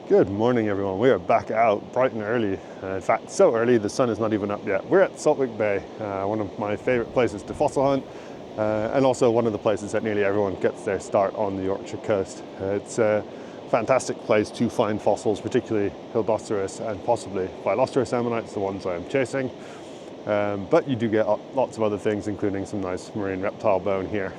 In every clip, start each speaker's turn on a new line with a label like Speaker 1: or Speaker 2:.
Speaker 1: Good morning, everyone. We are back out bright and early. In fact, so early the sun is not even up yet. We're at Saltwick Bay, one of my favorite places to fossil hunt, and also one of the places that nearly everyone gets their start on the Yorkshire coast. It's a fantastic place to find fossils, particularly Phylloceras and possibly Phylloceras ammonites, the ones I'm chasing. But you do get lots of other things, including some nice marine reptile bone here.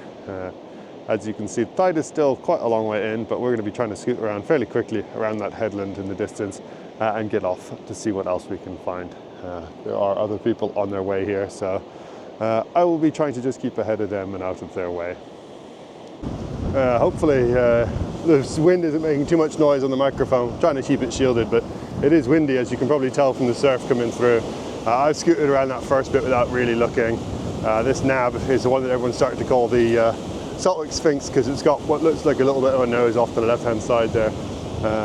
Speaker 1: As you can see, the tide is still quite a long way in, but we're going to be trying to scoot around fairly quickly around that headland in the distance and get off to see what else we can find. There are other people on their way here, so I will be trying to just keep ahead of them and out of their way. Hopefully the wind isn't making too much noise on the microphone. I'm trying to keep it shielded, but it is windy, as you can probably tell from the surf coming through. I've scooted around that first bit without really looking. This nab is the one that everyone's starting to call the Saltwick Sphinx, because it's got what looks like a little bit of a nose off to the left hand side there.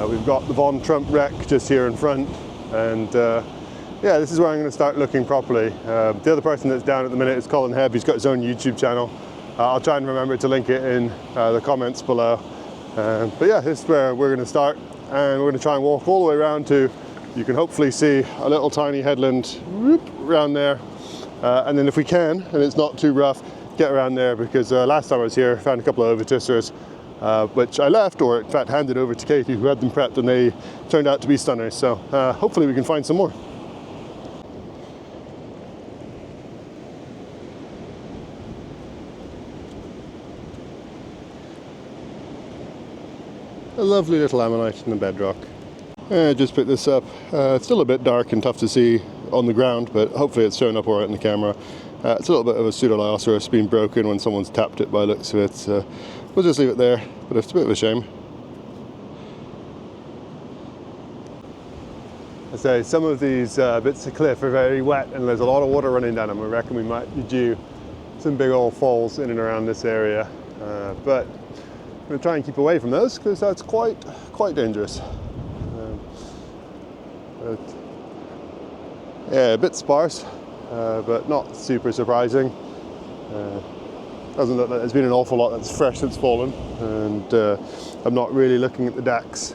Speaker 1: We've got the Von Trump wreck just here in front, and yeah, this is where I'm going to start looking properly. The other person that's down at the minute is Colin Hebb. He's got his own YouTube channel. I'll try and remember to link it in the comments below. But yeah, this is where we're going to start, and we're going to try and walk all the way around to, you can hopefully see a little tiny headland around there, and then if we can, and it's not too rough, get around there, because last time I was here I found a couple of Phylloceras which I left, or in fact handed over to Katie, who had them prepped, and they turned out to be stunners. So hopefully we can find some more. A lovely little ammonite in the bedrock. Just picked this up. It's still a bit dark and tough to see on the ground, but hopefully it's showing up alright in the camera. It's a little bit of a Phylloceras being broken when someone's tapped it by the looks of it, so we'll just leave it there, but it's a bit of a shame. I say, some of these bits of cliff are very wet and there's a lot of water running down them. I reckon we might be due some big old falls in and around this area, but I'm going to try and keep away from those, because that's quite dangerous. But yeah, a bit sparse. But not super surprising. Doesn't look like there's been an awful lot that's fresh that's fallen, and I'm not really looking at the dacks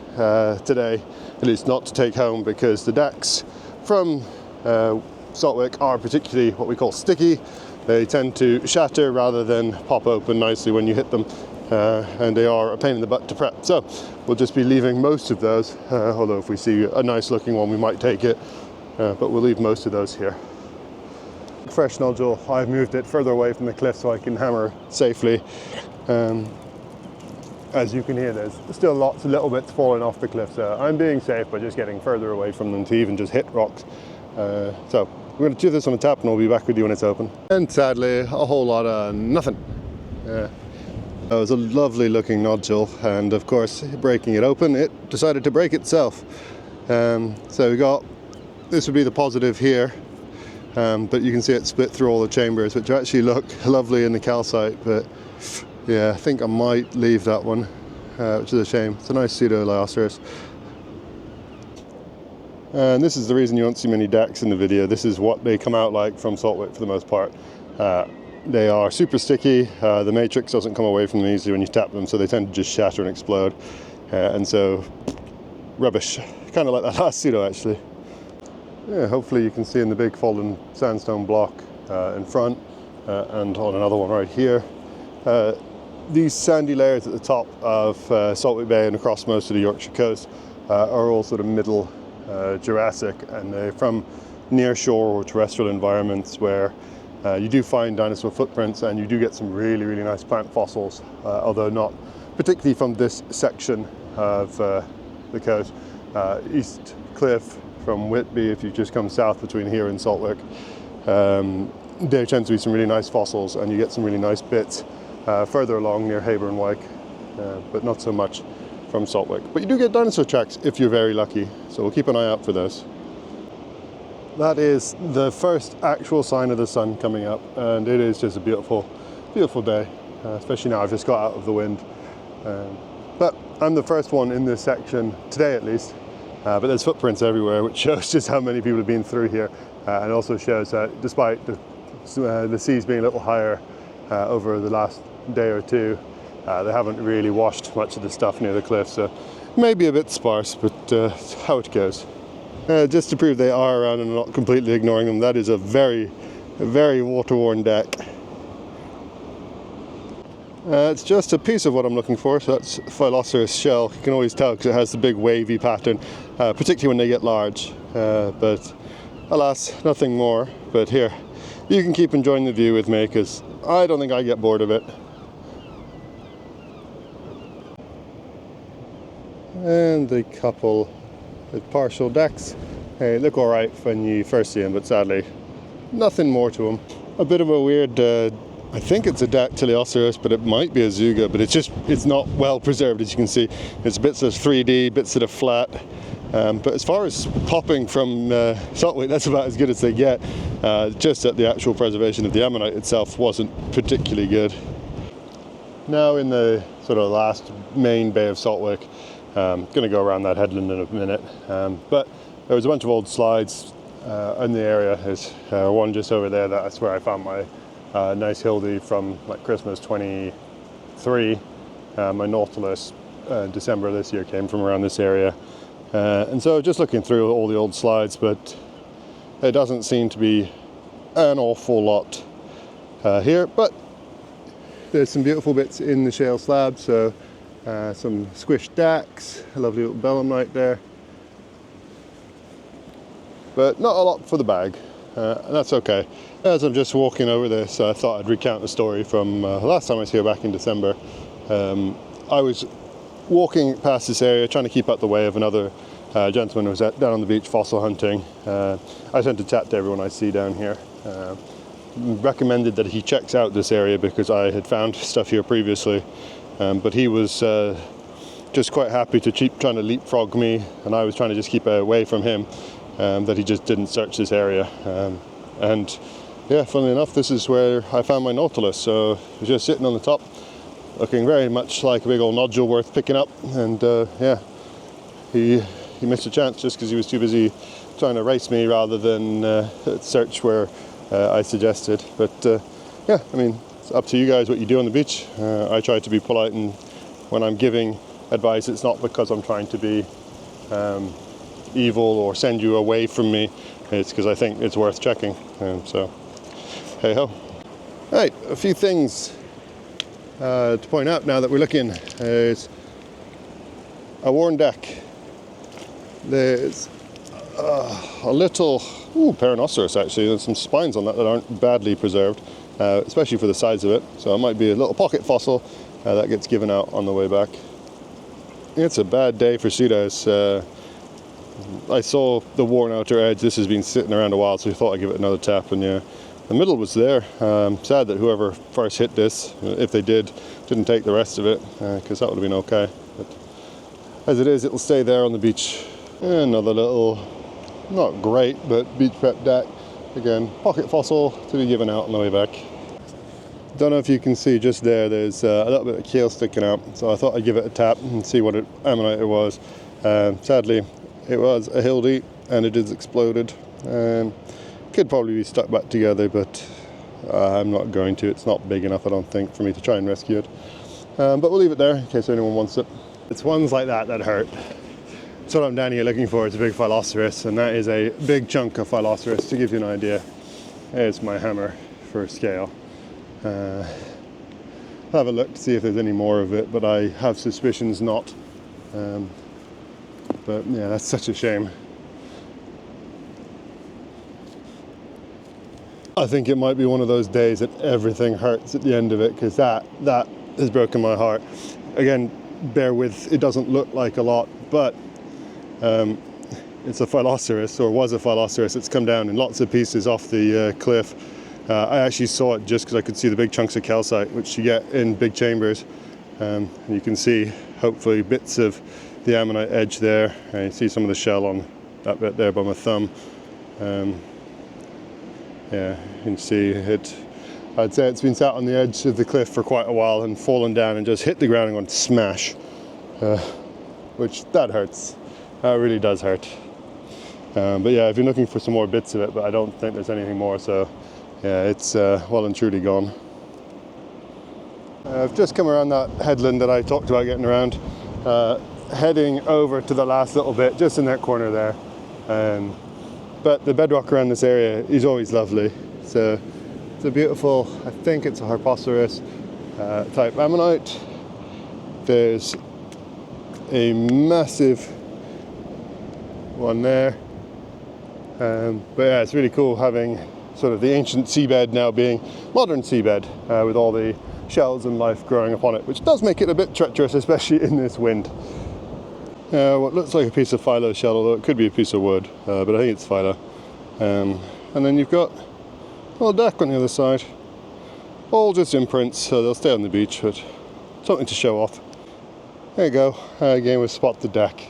Speaker 1: today, at least not to take home, because the dacks from Saltwick are particularly what we call sticky. They tend to shatter rather than pop open nicely when you hit them, and they are a pain in the butt to prep. So we'll just be leaving most of those, although if we see a nice looking one we might take it, but we'll leave most of those here. Fresh nodule. I've moved it further away from the cliff so I can hammer safely. As you can hear, there's still lots of little bits falling off the cliff, so I'm being safe by just getting further away from them to even just hit rocks. So we're going to do this on a tap, and we'll be back with you when it's open. And sadly, a whole lot of nothing. It was a lovely looking nodule, and of course, breaking it open, it decided to break itself. So we got, this would be the positive here. But you can see it split through all the chambers, which actually look lovely in the calcite, but yeah, I think I might leave that one, which is a shame. It's a nice Phylloceras. And this is the reason you won't see many dacks in the video. This is what they come out like from Saltwick for the most part. They are super sticky. The matrix doesn't come away from them easily when you tap them, so they tend to just shatter and explode. And so, rubbish. Kind of like that last pseudo, actually. Yeah, hopefully you can see in the big fallen sandstone block in front, and on another one right here. These sandy layers at the top of Saltwick Bay and across most of the Yorkshire coast are all sort of middle Jurassic, and they're from near shore or terrestrial environments where you do find dinosaur footprints, and you do get some really nice plant fossils, although not particularly from this section of the coast. East Cliff from Whitby, if you just come south between here and Saltwick, there tends to be some really nice fossils, and you get some really nice bits further along near Haber and Wyke, but not so much from Saltwick. But you do get dinosaur tracks if you're very lucky, so we'll keep an eye out for those. That is the first actual sign of the sun coming up, and it is just a beautiful day, especially now I've just got out of the wind. But I'm the first one in this section, today at least. But there's footprints everywhere, which shows just how many people have been through here, and also shows that despite the seas being a little higher over the last day or two, they haven't really washed much of the stuff near the cliff. So maybe a bit sparse, but how it goes. Just to prove they are around and not completely ignoring them, that is a very water-worn deck. It's just a piece of what I'm looking for, so that's Phylloceras shell. You can always tell because it has the big wavy pattern, particularly when they get large. But alas, nothing more. But here, you can keep enjoying the view with me because I don't think I get bored of it. And the couple with partial decks, they look alright when you first see them, but sadly, nothing more to them. A bit of a weird, I think it's a Phylloceras, but it might be a Zuga, but it's not well preserved, as you can see. It's bits of 3D, bits that are flat. But as far as popping from Saltwick, that's about as good as they get. Just that the actual preservation of the ammonite itself wasn't particularly good. Now in the sort of last main bay of Saltwick, going to go around that headland in a minute. But there was a bunch of old slides in the area. There's one just over there. That's where I found my nice Hildy from like Christmas 23. My Nautilus December this year came from around this area. And so just looking through all the old slides, but there doesn't seem to be an awful lot here. But there's some beautiful bits in the shale slab. So some squished dacks, a lovely little belemnite there. But not a lot for the bag, and that's okay. As I'm just walking over this, I thought I'd recount a story from last time I was here back in December. I was walking past this area, trying to keep out the way of another gentleman who was down on the beach fossil hunting. I tend to chat to everyone I see down here. Recommended that he checks out this area because I had found stuff here previously, but he was just quite happy to keep trying to leapfrog me, and I was trying to just keep away from him. That he just didn't search this area. And yeah, funnily enough, this is where I found my Nautilus. So it was just sitting on the top, looking very much like a big old nodule worth picking up. And yeah, he missed a chance just because he was too busy trying to race me rather than search where I suggested. But yeah, I mean, it's up to you guys what you do on the beach. I try to be polite, and when I'm giving advice, it's not because I'm trying to be evil or send you away from me. It's because I think it's worth checking. So hey ho. Right, a few things to point out now that we're looking. There's a worn deck. There's a little Phylloceras actually. There's some spines on that aren't badly preserved, especially for the size of it. So it might be a little pocket fossil that gets given out on the way back. It's a bad day for pseudos. I saw the worn outer edge. This has been sitting around a while, so I thought I'd give it another tap. And yeah, the middle was there. Sad that whoever first hit this, if they didn't take the rest of it, because that would have been okay. But as it is, it'll stay there on the beach. Another little, not great, but beach prep deck. Again, pocket fossil to be given out on the way back. Don't know if you can see just there's a little bit of keel sticking out, so I thought I'd give it a tap and see what ammonite it was. Sadly, it was a Hildy, and it is exploded. Could probably be stuck back together, but I'm not going to. It's not big enough, I don't think, for me to try and rescue it. But we'll leave it there in case anyone wants it. It's ones like that that hurt. That's what I'm down here looking for. It's a big Phylloceras, and that is a big chunk of Phylloceras. To give you an idea, here's my hammer for scale. Have a look to see if there's any more of it, but I have suspicions not. But yeah, that's such a shame. I think it might be one of those days that everything hurts at the end of it, because that has broken my heart. Again, bear with, it doesn't look like a lot, but it's a Phylloceras, or was a Phylloceras. It's come down in lots of pieces off the cliff. I actually saw it just because I could see the big chunks of calcite, which you get in big chambers. And you can see, hopefully, bits of the ammonite edge there. You see some of the shell on that bit there by my thumb. Yeah, you can see it. I'd say it's been sat on the edge of the cliff for quite a while and fallen down and just hit the ground and gone smash. Which, that hurts. That really does hurt. But yeah, I've been looking for some more bits of it, but I don't think there's anything more, so yeah, it's well and truly gone. I've just come around that headland that I talked about getting around. heading over to the last little bit, just in that corner there. But the bedrock around this area is always lovely. So it's a beautiful, I think it's a Phylloceras type ammonite. There's a massive one there. But yeah, it's really cool having sort of the ancient seabed now being modern seabed with all the shells and life growing upon it, which does make it a bit treacherous, especially in this wind. What looks like a piece of phyllo shell, although it could be a piece of wood, but I think it's phyllo. And then you've got a little deck on the other side, all just imprints, so they'll stay on the beach, but something to show off. There you go. Again, we've spot the deck.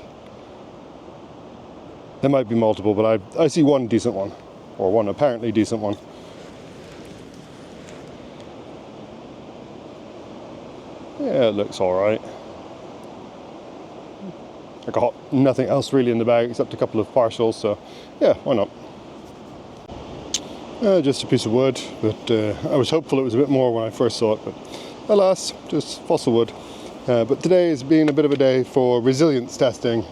Speaker 1: There might be multiple, but I see one decent one, or one apparently decent one. Yeah, it looks alright. I got nothing else really in the bag except a couple of partials, so yeah, why not? Just a piece of wood, but I was hopeful it was a bit more when I first saw it, but alas, just fossil wood. But today has been a bit of a day for resilience testing.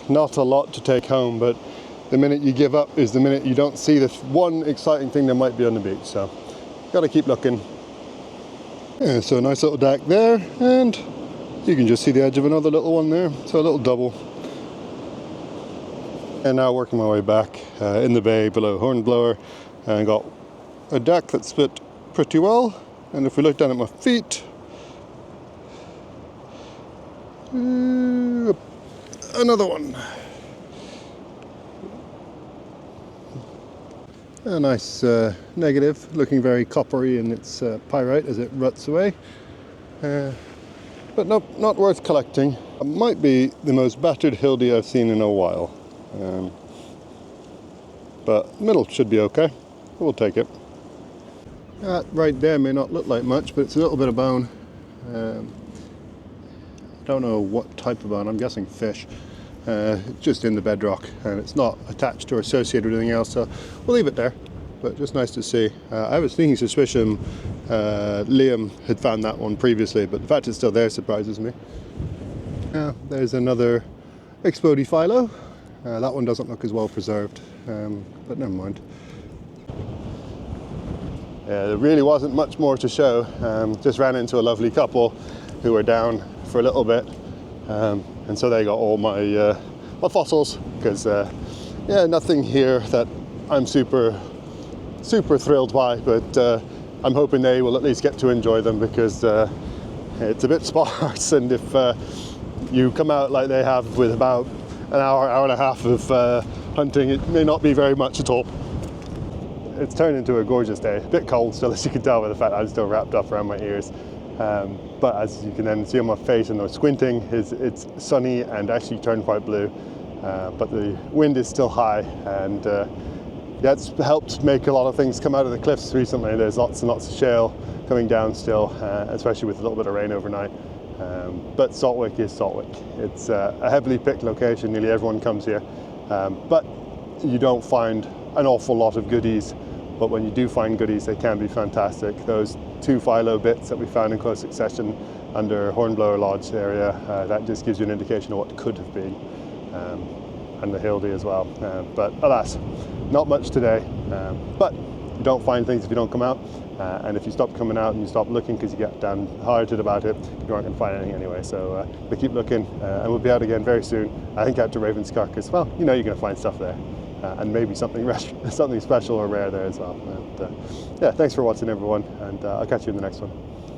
Speaker 1: Not a lot to take home, but the minute you give up is the minute you don't see the one exciting thing that might be on the beach, so gotta keep looking. Yeah, so a nice little deck there, and you can just see the edge of another little one there, so a little double. And now working my way back in the bay below Hornblower, and got a deck that's split pretty well. And if we look down at my feet, another one. A nice negative, looking very coppery in its pyrite as it ruts away. But not worth collecting. It might be the most battered Hildy I've seen in a while. But middle should be okay. We'll take it. That right there may not look like much, but it's a little bit of bone. Don't know what type of bone, I'm guessing fish. It's just in the bedrock and it's not attached or associated with anything else, so we'll leave it there. But just nice to see. I have a sneaking suspicion Liam had found that one previously, but the fact it's still there surprises me. There's another Explodey phyllo. That one doesn't look as well preserved, but never mind. There really wasn't much more to show. Just ran into a lovely couple who were down for a little bit, and so they got all my fossils, because yeah, nothing here that I'm super thrilled by, but I'm hoping they will at least get to enjoy them, because it's a bit sparse, and if you come out like they have with about an hour and a half of hunting, it may not be very much at all. It's turned into a gorgeous day. A bit cold still, as you can tell by the fact that I'm still wrapped up around my ears. But as you can then see on my face and the squinting, it's sunny and actually turned quite blue. But the wind is still high, and that's helped make a lot of things come out of the cliffs recently. There's lots and lots of shale coming down still, especially with a little bit of rain overnight. But Saltwick is Saltwick. It's a heavily picked location. Nearly everyone comes here. But you don't find an awful lot of goodies. But when you do find goodies, they can be fantastic. Those 2 phyllo bits that we found in close succession under Hornblower Lodge area, that just gives you an indication of what could have been, and the Hildy as well. But alas, not much today. But you don't find things if you don't come out, and if you stop coming out and you stop looking because you get downhearted about it, you aren't going to find anything anyway. So we keep looking, and we'll be out again very soon. I think out to Ravenscock, because, well, you know you're going to find stuff there. And maybe something special or rare there as well. And, yeah, thanks for watching, everyone, and I'll catch you in the next one.